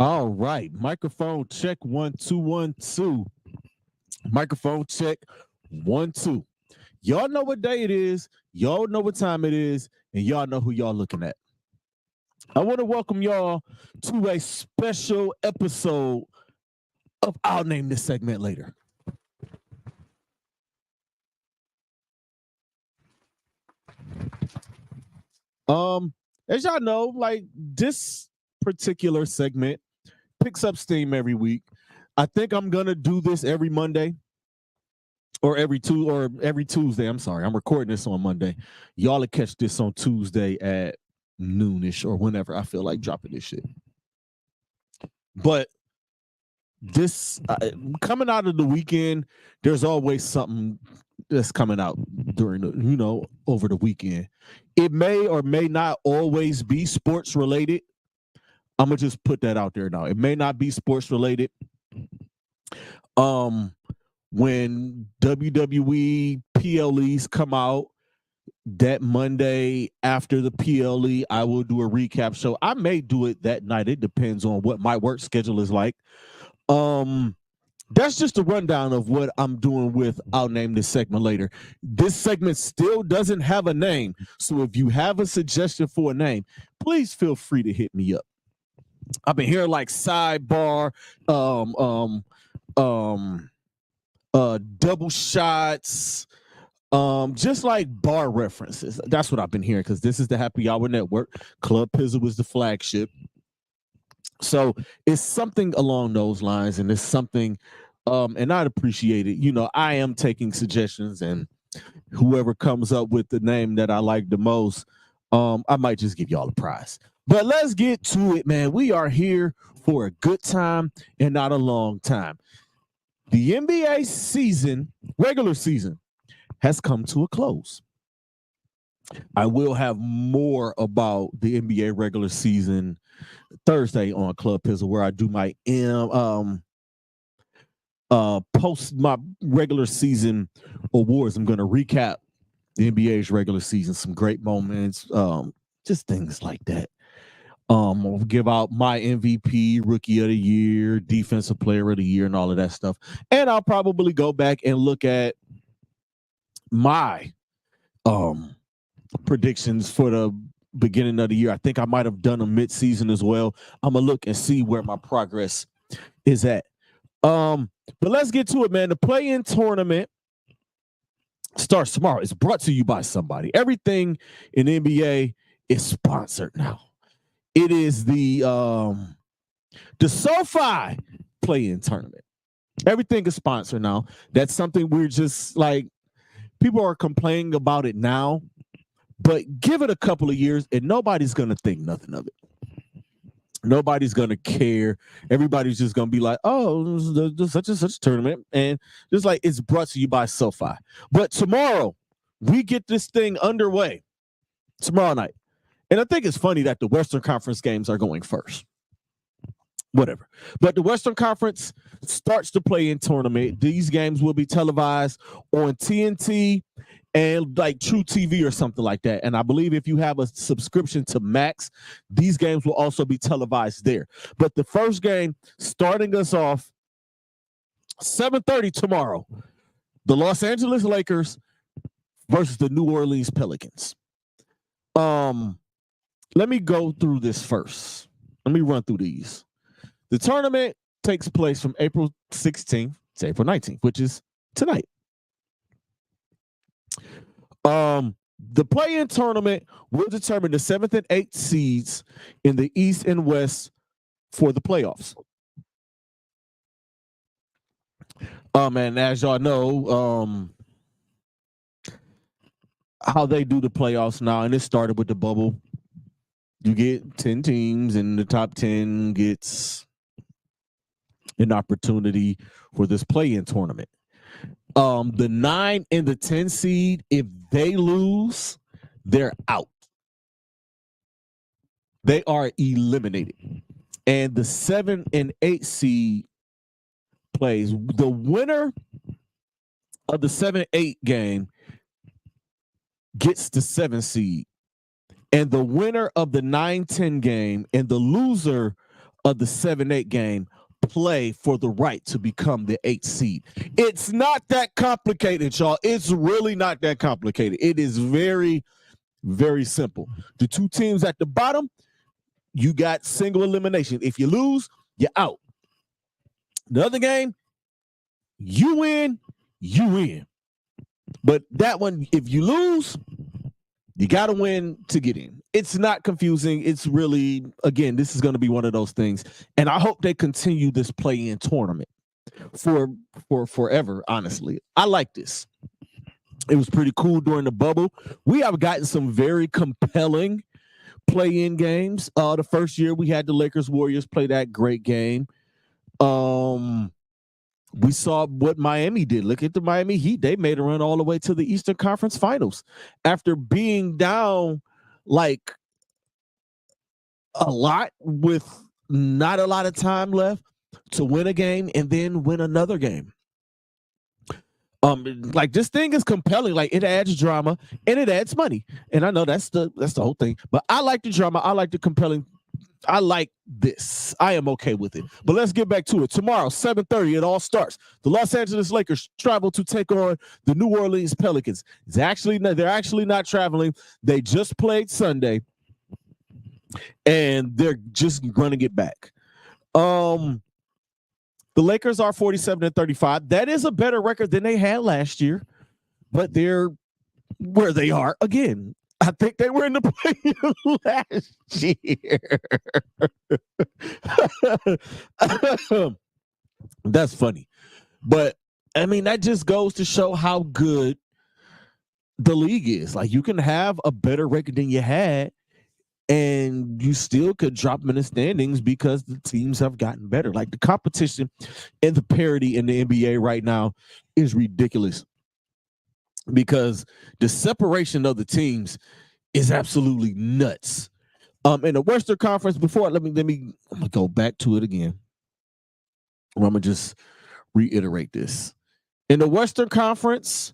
All right. Microphone check 1 2 1 2. Microphone check 1 2. Y'all know what day it is. Y'all know what time it is. And y'all know who y'all looking at. I want to welcome y'all to a special episode of I'll name this segment later. Um, as y'all know, like this particular segment picks up steam every week. I think I'm gonna do this every Monday or every Tuesday. I'm sorry, I'm recording this on Monday. Y'all will catch this on Tuesday at noonish or whenever I feel like dropping this shit. But this coming out of the weekend, there's always something that's coming out during the over the weekend. It may or may not always be sports related. I'm gonna just put that out there now. It may not be sports related. When WWE PLEs come out that Monday after the PLE, I will do a recap show. I may do it that night. It depends on what my work schedule is like. That's just a rundown of what I'm doing with I'll name this segment later. This segment still doesn't have a name. So if you have a suggestion for a name, please feel free to hit me up. I've been hearing like sidebar, double shots, just like bar references. That's what I've been hearing because this is the Happy Hour Network. Club Pizzle was the flagship. So it's something along those lines, and it's something, and I'd appreciate it. I am taking suggestions, and whoever comes up with the name that I like the most, I might just give y'all a prize. But let's get to it, man. We are here for a good time and not a long time. The NBA season, regular season, has come to a close. I will have more about the NBA regular season Thursday on Club Pizzle, where I do my post my regular season awards. I'm going to recap the NBA's regular season, some great moments, just things like that. I'll give out my MVP, Rookie of the Year, Defensive Player of the Year, and all of that stuff. And I'll probably go back and look at my predictions for the beginning of the year. I think I might have done a mid-season as well. I'm gonna look and see where my progress is at. But let's get to it, man. The play-in tournament starts tomorrow. It's brought to you by somebody. Everything in NBA is sponsored now. It is the SoFi play-in tournament. Everything is sponsored now. That's something we're just like, people are complaining about it now, but give it a couple of years and nobody's going to think nothing of it. Nobody's going to care. Everybody's just going to be like, oh, there's such and such tournament. And just like, it's brought to you by SoFi. But tomorrow, we get this thing underway tomorrow night. And I think it's funny that the Western Conference games are going first. Whatever. But the Western Conference starts the play-in tournament. These games will be televised on TNT and like True TV or something like that. And I believe if you have a subscription to Max, these games will also be televised there. But the first game starting us off 7:30 tomorrow, the Los Angeles Lakers versus the New Orleans Pelicans. Let me go through this first. Let me run through these. The tournament takes place from April 16th to April 19th, which is tonight. The play-in tournament will determine the 7th and 8th seeds in the East and West for the playoffs. And as y'all know, how they do the playoffs now, and it started with the bubble. You get 10 teams, and the top 10 gets an opportunity for this play-in tournament. The 9 and the 10 seed, if they lose, they're out. They are eliminated. And the 7 and 8 seed plays. The winner of the 7-8 game gets the 7 seed. And the winner of the 9-10 game and the loser of the 7-8 game play for the right to become the 8th seed. It's not that complicated, y'all. It's really not that complicated. It is very, very simple. The two teams at the bottom, you got single elimination. If you lose, you're out. The other game, you win, you win. But that one, if you lose, you got to win to get in. It's not confusing. It's really, again, this is going to be one of those things. And I hope they continue this play-in tournament for forever, honestly. I like this. It was pretty cool during the bubble. We have gotten some very compelling play-in games. The first year we had the Lakers Warriors play that great game. We saw what Miami did. Look at the Miami Heat. They made a run all the way to the Eastern Conference Finals after being down like a lot with not a lot of time left to win a game and then win another game. Like this thing is compelling. Like it adds drama and it adds money. And I know that's the whole thing. But I like the drama. I like the compelling. I like this. I am okay with it. But let's get back to it. Tomorrow, 7:30, it all starts. The Los Angeles Lakers travel to take on the New Orleans Pelicans. They're actually not traveling. They just played Sunday, and they're just running it back. The Lakers are 47-35. That is a better record than they had last year, but they're where they are again. I think they were in the play last year. That's funny. But, I mean, that just goes to show how good the league is. Like, you can have a better record than you had, and you still could drop them in the standings because the teams have gotten better. Like, the competition and the parity in the NBA right now is ridiculous, because the separation of the teams is absolutely nuts. In the Western Conference, before I'm gonna go back to it again. I'm gonna just reiterate this. In the Western Conference,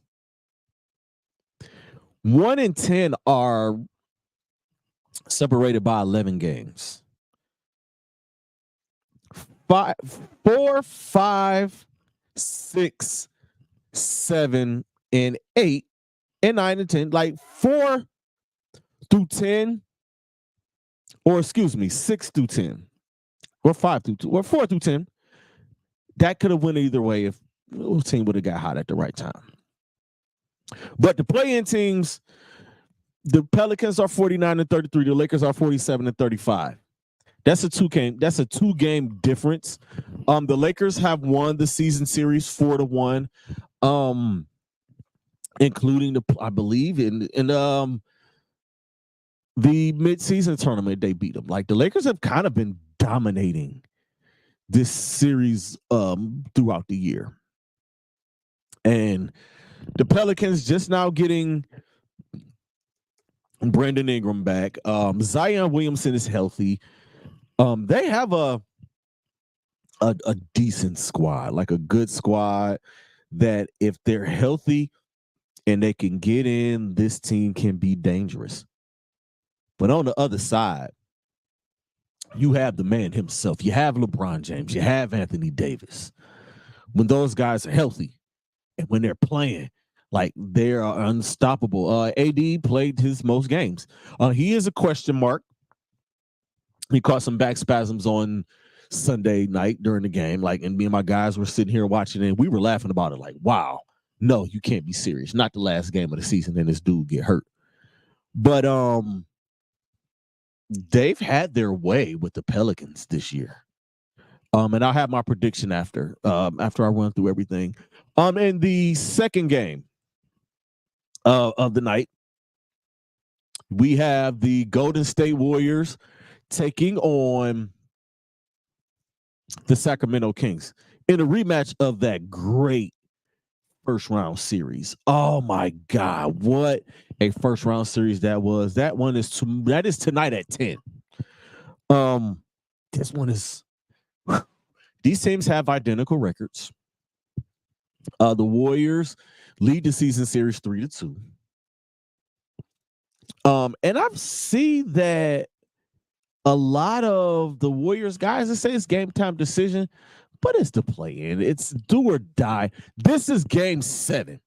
1 and 10 are separated by 11 games. 4, 5, 6, 7, and 8, and 9 and 10, like 4 through 10, or excuse me, 6 through 10, or 5 through 2, or 4 through 10. That could have went either way if the team would have got hot at the right time. But the play-in teams, the Pelicans are 49-33, the Lakers are 47-35. That's a two-game difference. The Lakers have won the season series 4-1. Including I believe in the mid-season tournament, they beat them. Like the Lakers have kind of been dominating this series throughout the year. And the Pelicans just now getting Brandon Ingram back. Zion Williamson is healthy. They have a decent squad, like a good squad that if they're healthy and they can get in, this team can be dangerous. But on the other side, you have the man himself. You have LeBron James. You have Anthony Davis. When those guys are healthy and when they're playing, like they are unstoppable. AD played his most games. He is a question mark. He caught some back spasms on Sunday night during the game. Like, and me and my guys were sitting here watching it, and we were laughing about it. Like, wow. No, you can't be serious. Not the last game of the season and this dude get hurt. But they've had their way with the Pelicans this year. And I'll have my prediction after I run through everything. In the second game of the night, we have the Golden State Warriors taking on the Sacramento Kings in a rematch of that great first round series. Oh my God, what a first round series that was. That is tonight at 10. This one is these teams have identical records. The Warriors lead the season series 3-2. And I see that a lot of the Warriors guys that say it's game time decision, but it's the play-in. It's do or die. This is game 7.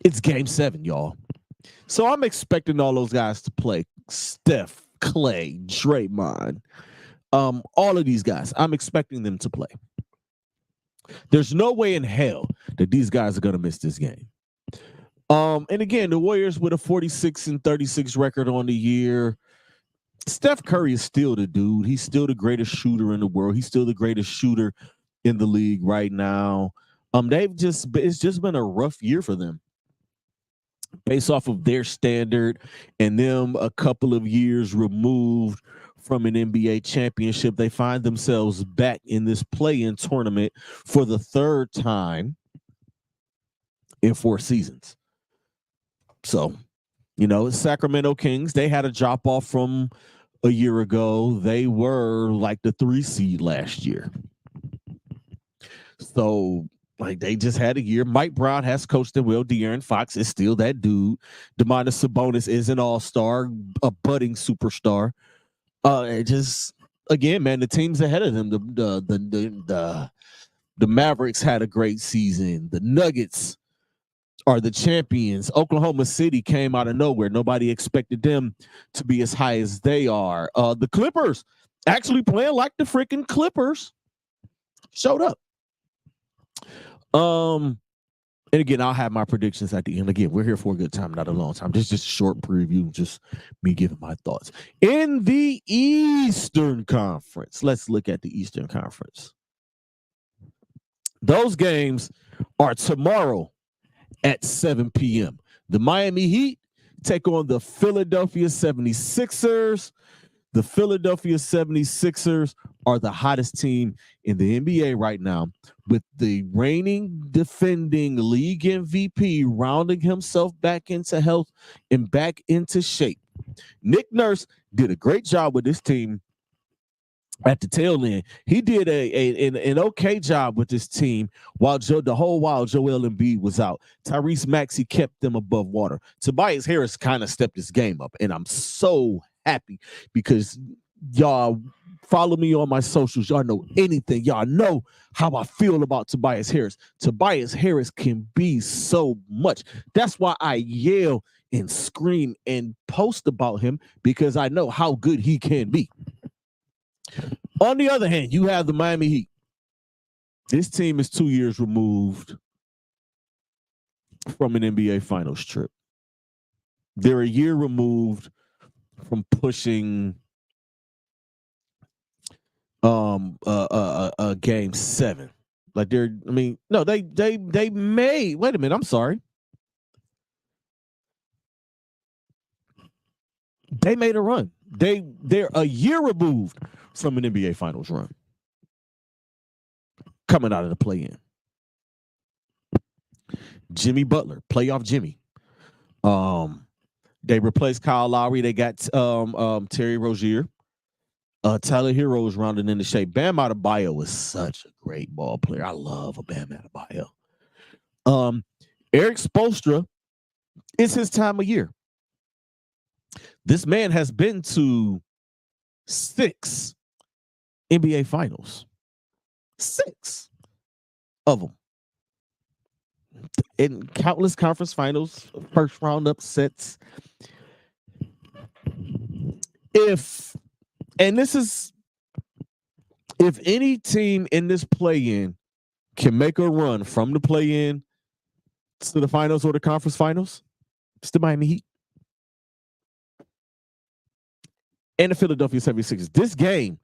It's game 7, y'all. So I'm expecting all those guys to play. Steph, Clay, Draymond, all of these guys. I'm expecting them to play. There's no way in hell that these guys are going to miss this game. And again, the Warriors with a 46-36 record on the year. Steph Curry is still the dude. He's still the greatest shooter in the world. He's still the greatest shooter in the league right now. It's just been a rough year for them based off of their standard and them a couple of years removed from an NBA championship. They find themselves back in this play-in tournament for the 3rd time in 4 seasons. So, Sacramento Kings, they had a drop off from a year ago. They were like the 3 seed last year. So, they just had a year. Mike Brown has coached them well. De'Aaron Fox is still that dude. Domantas Sabonis is an all-star, a budding superstar. Again, man, the teams ahead of them, the Mavericks had a great season. The Nuggets are the champions. Oklahoma City came out of nowhere. Nobody expected them to be as high as they are. The Clippers actually playing like the freaking Clippers showed up. And again, I'll have my predictions at the end. Again, we're here for a good time, not a long time. This is just a short preview, just me giving my thoughts. In the Eastern Conference, let's look at the Eastern Conference. Those games are tomorrow at 7 p.m. The Miami Heat take on the Philadelphia 76ers. The Philadelphia 76ers are the hottest team in the NBA right now, with the reigning defending league MVP rounding himself back into health and back into shape. Nick Nurse did a great job with this team at the tail end. He did an okay job with this team while Joel Embiid was out. Tyrese Maxey kept them above water. Tobias Harris kind of stepped his game up, and I'm so happy because y'all follow me on my socials. Y'all know anything. Y'all know how I feel about Tobias Harris. Tobias Harris can be so much. That's why I yell and scream and post about him, because I know how good he can be. On the other hand, you have the Miami Heat. This team is 2 years removed from an NBA Finals trip. They're a year removed from pushing a game 7. Like they may, wait a minute, I'm sorry. They made a run. They're a year removed from an NBA Finals run, coming out of the play-in. Jimmy Butler, playoff Jimmy. They replaced Kyle Lowry. They got Terry Rozier. Tyler Hero is rounding into shape. Bam Adebayo is such a great ball player. I love a Bam Adebayo. Eric Spoelstra, it's his time of year. This man has been to 6 NBA Finals. 6 of them. In countless conference finals, first round upsets. If any team in this play-in can make a run from the play-in to the finals or the conference finals, it's the Miami Heat and the Philadelphia 76ers. This game,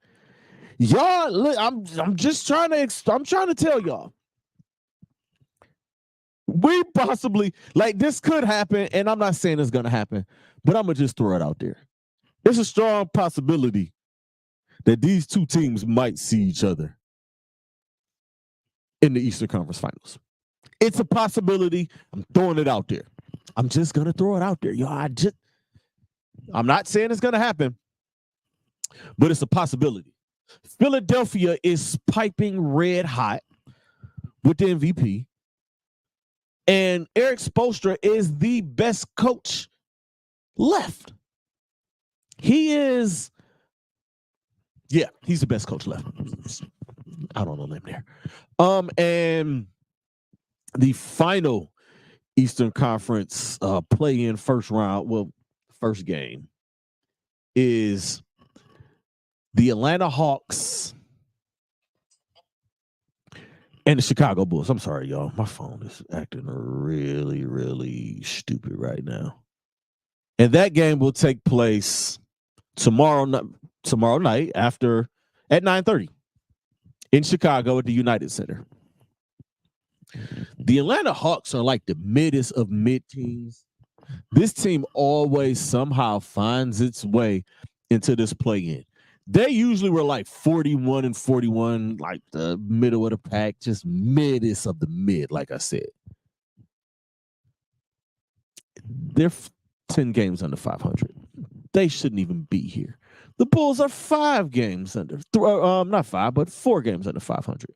y'all, look, I'm trying to tell y'all, we possibly, like, this could happen, and I'm not saying it's gonna happen, but I'm gonna just throw it out there. There's a strong possibility that these two teams might see each other in the Eastern Conference Finals. It's a possibility. I'm throwing it out there. I'm just gonna throw it out there, y'all. I'm not saying it's gonna happen, but it's a possibility. Philadelphia is piping red hot with the MVP, and Eric Spoelstra is the best coach left. He is, yeah, he's the best coach left. I don't know them there. And the final Eastern Conference play-in first round, well, first game is the Atlanta Hawks and the Chicago Bulls. I'm sorry, y'all. My phone is acting really, really stupid right now. And that game will take place tomorrow night at 9:30 in Chicago at the United Center. The Atlanta Hawks are like the middest of mid teams. This team always somehow finds its way into this play-in. They usually were like 41 and 41, like the middle of the pack, just middest of the mid, like I said. They're 10 games under 500. They shouldn't even be here. The Bulls are 5 games under, not 5, but 4 games under 500.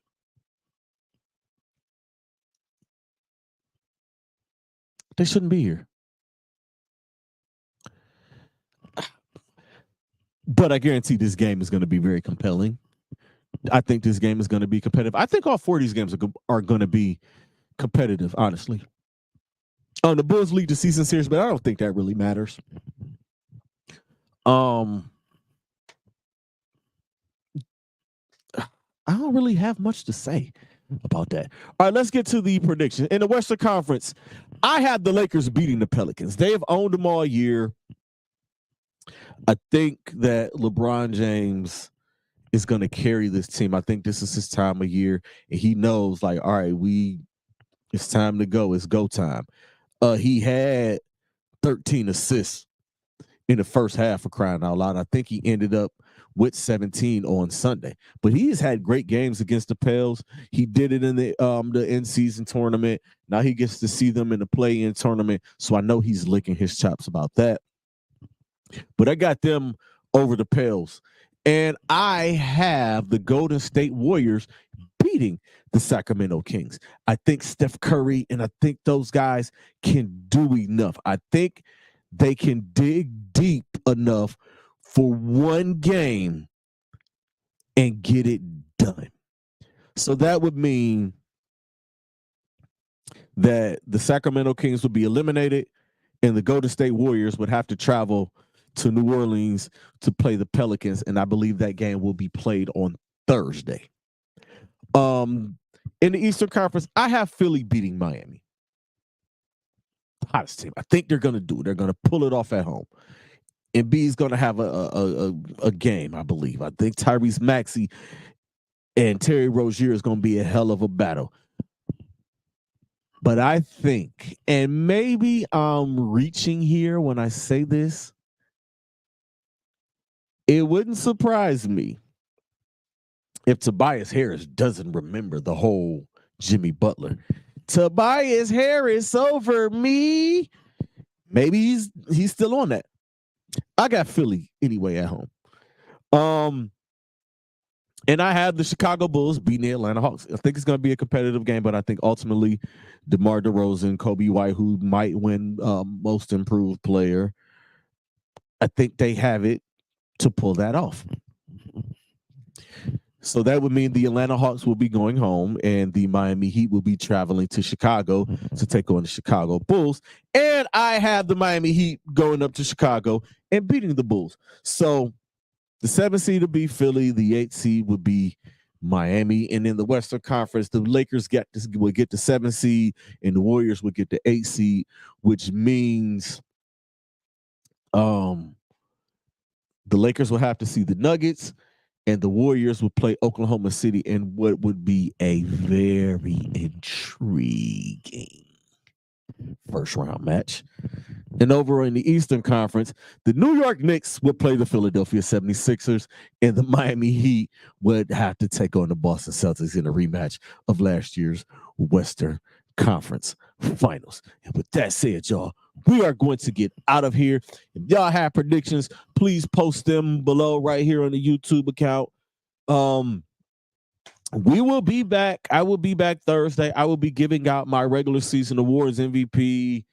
They shouldn't be here. But I guarantee this game is going to be very compelling. I think this game is going to be competitive. I think all 4 of these games are going to be competitive, honestly. The Bulls lead the season series, but I don't think that really matters. I don't really have much to say about that. All right, let's get to the prediction. In the Western Conference, I have the Lakers beating the Pelicans. They have owned them all year. I think that LeBron James is going to carry this team. I think this is his time of year, and he knows, like, all right, it's time to go. It's go time. He had 13 assists in the first half, for crying out loud. I think he ended up with 17 on Sunday. But he has had great games against the Pels. He did it in the in-season tournament. Now he gets to see them in the play-in tournament, so I know he's licking his chops about that. But I got them over the Pels. And I have the Golden State Warriors beating the Sacramento Kings. I think Steph Curry and I think those guys can do enough. I think they can dig deep enough for one game and get it done. So that would mean that the Sacramento Kings would be eliminated and the Golden State Warriors would have to travel to New Orleans to play the Pelicans, and I believe that game will be played on Thursday. In the Eastern Conference, I have Philly beating Miami. Hottest team. I think they're going to do it. They're going to pull it off at home. And B is going to have a game, I believe. I think Tyrese Maxey and Terry Rozier is going to be a hell of a battle. But I think, and maybe I'm reaching here when I say this, it wouldn't surprise me if Tobias Harris doesn't remember the whole Jimmy Butler. Tobias Harris over me. Maybe he's still on that. I got Philly anyway at home. And I have the Chicago Bulls beating the Atlanta Hawks. I think it's going to be a competitive game, but I think ultimately DeMar DeRozan, Kobe White, who might win most improved player, I think they have it to pull that off. So that would mean the Atlanta Hawks will be going home and the Miami Heat will be traveling to Chicago to take on the Chicago Bulls. And I have the Miami Heat going up to Chicago and beating the Bulls. So the 7th seed would be Philly, the 8th seed would be Miami, and in the Western Conference, the Lakers will get the 7th seed and the Warriors will get the 8th seed, which means the Lakers will have to see the Nuggets, and the Warriors will play Oklahoma City in what would be a very intriguing first round match. And over in the Eastern Conference, the New York Knicks will play the Philadelphia 76ers, and the Miami Heat would have to take on the Boston Celtics in a rematch of last year's Western Conference Finals. And with that said, y'all, we are going to get out of here. If y'all have predictions, please post them below right here on the YouTube account. We will be back. I will be back Thursday. I will be giving out my regular season awards, MVP,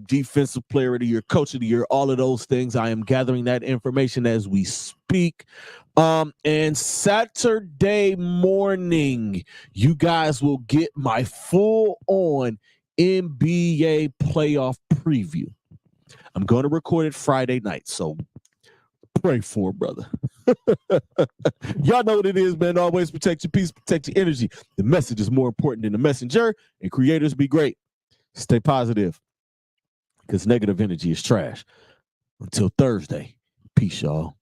defensive player of the year, coach of the year, all of those things. I am gathering that information as we speak. And Saturday morning, you guys will get my full-on NBA playoff preview. I'm going to record it Friday night, so pray for it, brother. Y'all know what it is, man. Always protect your peace, protect your energy. The message is more important than the messenger, and creators be great. Stay positive, because negative energy is trash. Until Thursday, peace, y'all.